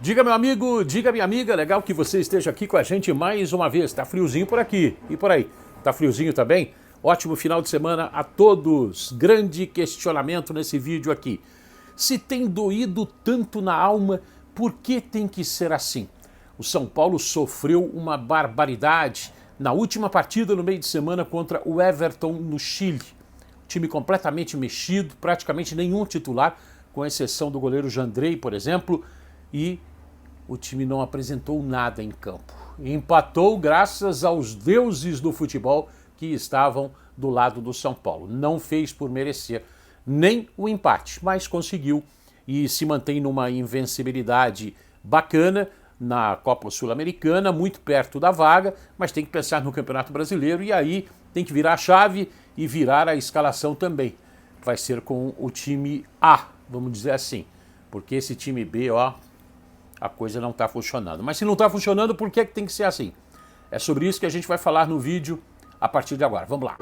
Diga, meu amigo, diga, minha amiga, legal que você esteja aqui com a gente mais uma vez. Tá friozinho por aqui e por aí. Tá friozinho também? Ótimo final de semana a todos. Grande questionamento nesse vídeo aqui. Se tem doído tanto na alma, por que tem que ser assim? O São Paulo sofreu uma barbaridade na última partida no meio de semana contra o Everton no Chile. Time completamente mexido, praticamente nenhum titular, com exceção do goleiro Jandrei, por exemplo, e o time não apresentou nada em campo. Empatou graças aos deuses do futebol que estavam do lado do São Paulo. Não fez por merecer nem o empate, mas conseguiu e se mantém numa invencibilidade bacana na Copa Sul-Americana, muito perto da vaga, mas tem que pensar no Campeonato Brasileiro e aí tem que virar a chave e virar a escalação também. Vai ser com o time A, vamos dizer assim, porque esse time B, ó, a coisa não está funcionando. Mas se não está funcionando, por que tem que ser assim? É sobre isso que a gente vai falar no vídeo a partir de agora. Vamos lá.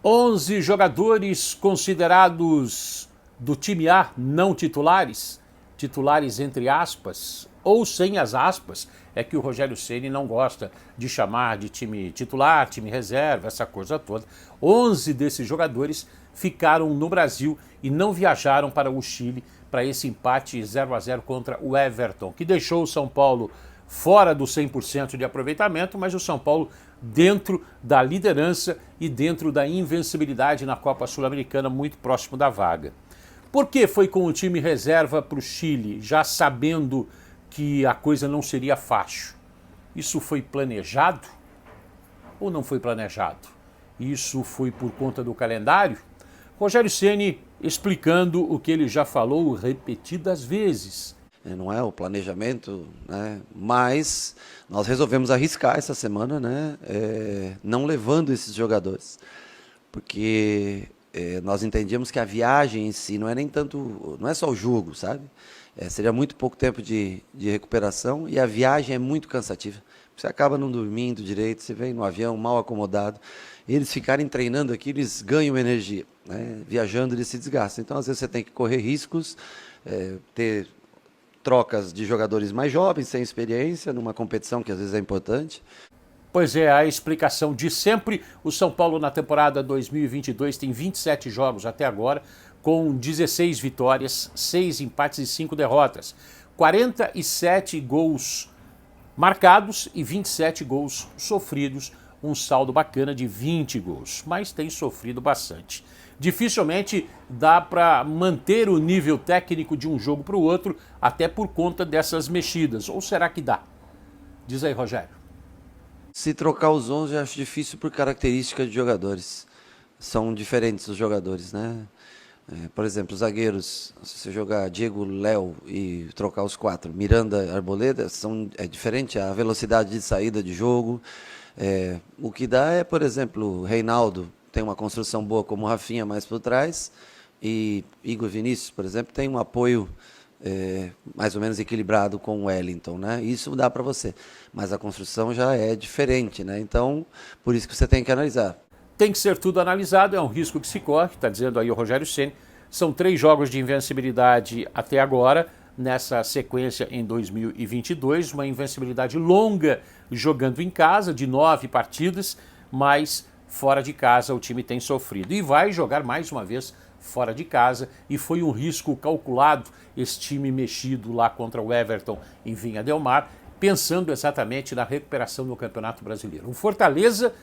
Onze jogadores considerados do time A não titulares, titulares entre aspas, ou sem as aspas, é que o Rogério Ceni não gosta de chamar de time titular, time reserva, essa coisa toda. 11 desses jogadores ficaram no Brasil e não viajaram para o Chile para esse empate 0-0 contra o Everton, que deixou o São Paulo fora do 100% de aproveitamento, mas o São Paulo dentro da liderança e dentro da invencibilidade na Copa Sul-Americana, muito próximo da vaga. Por que foi com o time reserva para o Chile, já sabendo que a coisa não seria fácil? Isso foi planejado ou não foi planejado? Isso foi por conta do calendário? Rogério Ceni explicando o que ele já falou repetidas vezes. Não é o planejamento, né? Mas nós resolvemos arriscar essa semana, né? Não levando esses jogadores, porque nós entendíamos que a viagem em si não é nem tanto, não é só o jogo, sabe? Seria muito pouco tempo de recuperação e a viagem é muito cansativa. Você acaba não dormindo direito, você vem no avião mal acomodado. Eles ficarem treinando aqui, eles ganham energia, né? Viajando, eles se desgastam. Então, às vezes, você tem que correr riscos, ter trocas de jogadores mais jovens, sem experiência, numa competição que às vezes é importante. Pois é, a explicação de sempre. O São Paulo na temporada 2022 tem 27 jogos até agora, com 16 vitórias, 6 empates e 5 derrotas. 47 gols marcados e 27 gols sofridos, um saldo bacana de 20 gols, mas tem sofrido bastante. Dificilmente dá para manter o nível técnico de um jogo para o outro, até por conta dessas mexidas. Ou será que dá? Diz aí, Rogério. Se trocar os 11, eu acho difícil por características de jogadores. São diferentes os jogadores, né? Por exemplo, os zagueiros, se você jogar Diego, Léo e trocar os 4, Miranda, Arboleda, é diferente a velocidade de saída de jogo. O que dá é, por exemplo, Reinaldo tem uma construção boa como o Rafinha mais por trás, e Igor Vinícius, por exemplo, tem um apoio mais ou menos equilibrado com o Wellington, né? Isso dá para você, mas a construção já é diferente, né? Então, por isso que você tem que analisar. Tem que ser tudo analisado, é um risco que se corre, está dizendo aí o Rogério Ceni. São 3 jogos de invencibilidade até agora, nessa sequência em 2022, uma invencibilidade longa jogando em casa, de 9 partidas, mas fora de casa o time tem sofrido. E vai jogar mais uma vez fora de casa, e foi um risco calculado esse time mexido lá contra o Everton em Vinha del Mar, pensando exatamente na recuperação do Campeonato Brasileiro. O Fortaleza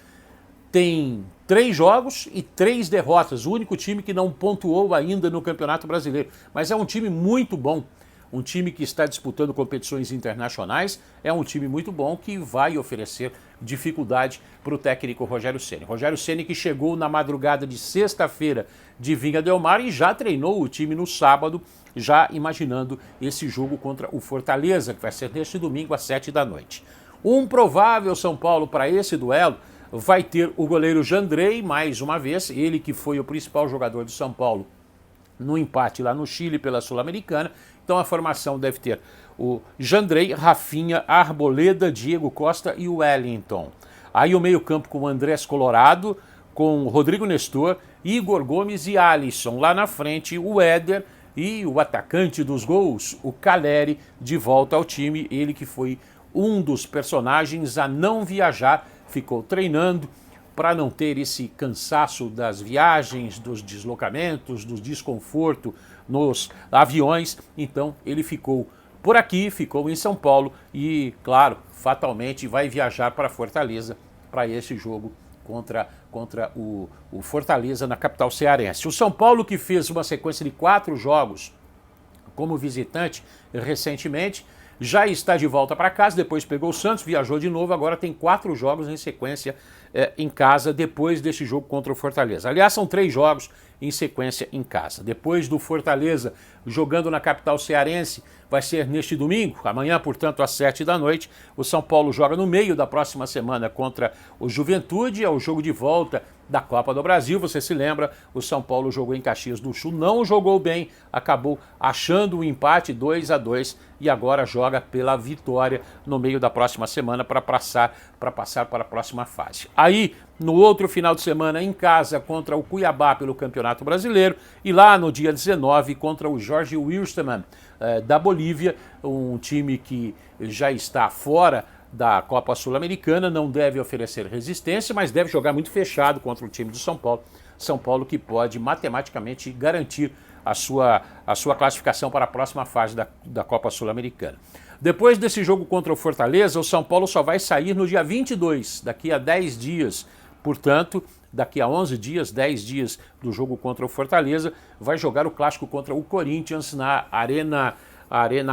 tem 3 jogos e 3 derrotas, o único time que não pontuou ainda no Campeonato Brasileiro. Mas é um time muito bom, um time que está disputando competições internacionais, é um time muito bom que vai oferecer dificuldade para o técnico Rogério Ceni. Rogério Ceni que chegou na madrugada de sexta-feira de Vinha del Mar e já treinou o time no sábado, já imaginando esse jogo contra o Fortaleza, que vai ser neste domingo às 7 da noite. Um provável São Paulo para esse duelo vai ter o goleiro Jandrei, mais uma vez, ele que foi o principal jogador do São Paulo no empate lá no Chile pela Sul-Americana. Então a formação deve ter o Jandrei, Rafinha, Arboleda, Diego Costa e o Wellington. Aí o meio-campo com o Andrés Colorado, com o Rodrigo Nestor, Igor Gomes e Alisson. Lá na frente, o Éder e o atacante dos gols, o Caleri, de volta ao time. Ele que foi um dos personagens a não viajar, ficou treinando para não ter esse cansaço das viagens, dos deslocamentos, do desconforto nos aviões. Então ele ficou por aqui, ficou em São Paulo e, claro, fatalmente vai viajar para Fortaleza para esse jogo contra o Fortaleza na capital cearense. O São Paulo, que fez uma sequência de 4 jogos como visitante recentemente, já está de volta para casa, depois pegou o Santos, viajou de novo, agora tem 4 jogos em sequência em casa, depois desse jogo contra o Fortaleza. Aliás, são 3 jogos em sequência em casa. Depois do Fortaleza jogando na capital cearense, vai ser neste domingo, amanhã, portanto, às 7 da noite, o São Paulo joga no meio da próxima semana contra o Juventude, é o jogo de volta da Copa do Brasil. Você se lembra, o São Paulo jogou em Caxias do Sul, não jogou bem, acabou achando o empate 2-2 e agora joga pela vitória no meio da próxima semana para passar para a próxima fase. Aí, no outro final de semana, em casa contra o Cuiabá pelo Campeonato Brasileiro e lá no dia 19 contra o Jorge Wilstermann da Bolívia, um time que já está fora da Copa Sul-Americana, não deve oferecer resistência, mas deve jogar muito fechado contra o time do São Paulo. São Paulo que pode matematicamente garantir a sua classificação para a próxima fase da Copa Sul-Americana. Depois desse jogo contra o Fortaleza, o São Paulo só vai sair no dia 22, daqui a 10 dias. Portanto, daqui a 11 dias, 10 dias do jogo contra o Fortaleza, vai jogar o clássico contra o Corinthians na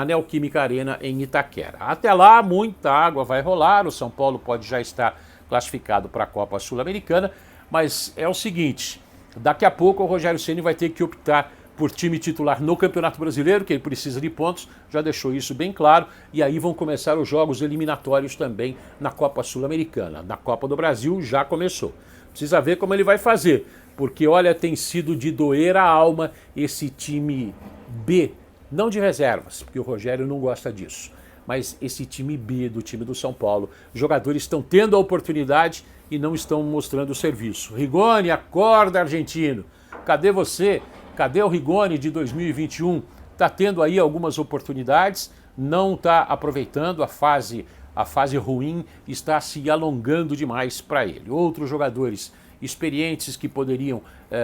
Neoquímica Arena em Itaquera. Até lá, muita água vai rolar, o São Paulo pode já estar classificado para a Copa Sul-Americana, mas é o seguinte, daqui a pouco o Rogério Ceni vai ter que optar por time titular no Campeonato Brasileiro, que ele precisa de pontos, já deixou isso bem claro, e aí vão começar os jogos eliminatórios também na Copa Sul-Americana. Na Copa do Brasil já começou. Precisa ver como ele vai fazer, porque olha, tem sido de doer a alma esse time B, não de reservas, porque o Rogério não gosta disso, mas esse time B do time do São Paulo, jogadores estão tendo a oportunidade e não estão mostrando o serviço. Rigoni, acorda, argentino, cadê você? Cadê o Rigoni de 2021? Está tendo aí algumas oportunidades, não está aproveitando, a fase ruim está se alongando demais para ele. Outros jogadores experientes que poderiam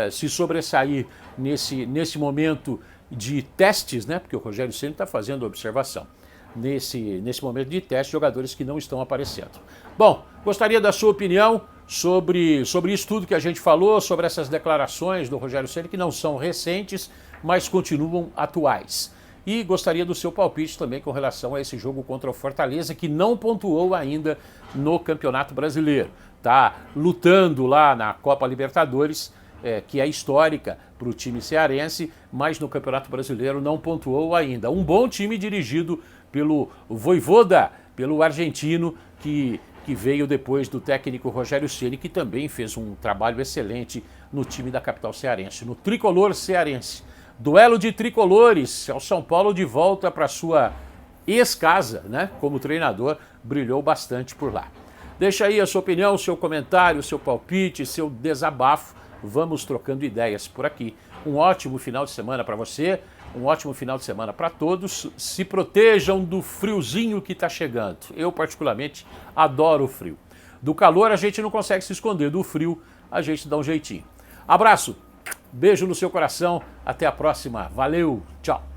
se sobressair nesse momento de testes, né? Porque o Rogério Ceni está fazendo observação. Nesse momento de teste, jogadores que não estão aparecendo. Bom, gostaria da sua opinião sobre isso tudo que a gente falou, sobre essas declarações do Rogério Ceni, que não são recentes, mas continuam atuais. E gostaria do seu palpite também com relação a esse jogo contra o Fortaleza, que não pontuou ainda no Campeonato Brasileiro. Está lutando lá na Copa Libertadores, que é histórica para o time cearense, mas no Campeonato Brasileiro não pontuou ainda. Um bom time dirigido pelo Vojvoda, pelo argentino, que veio depois do técnico Rogério Ceni, que também fez um trabalho excelente no time da capital cearense, no tricolor cearense. Duelo de tricolores, é o São Paulo de volta para sua ex-casa, né? Como treinador, brilhou bastante por lá. Deixa aí a sua opinião, seu comentário, seu palpite, seu desabafo. Vamos trocando ideias por aqui. Um ótimo final de semana para você, um ótimo final de semana para todos. Se protejam do friozinho que está chegando. Eu, particularmente, adoro o frio. Do calor a gente não consegue se esconder, do frio a gente dá um jeitinho. Abraço, beijo no seu coração, até a próxima. Valeu, tchau.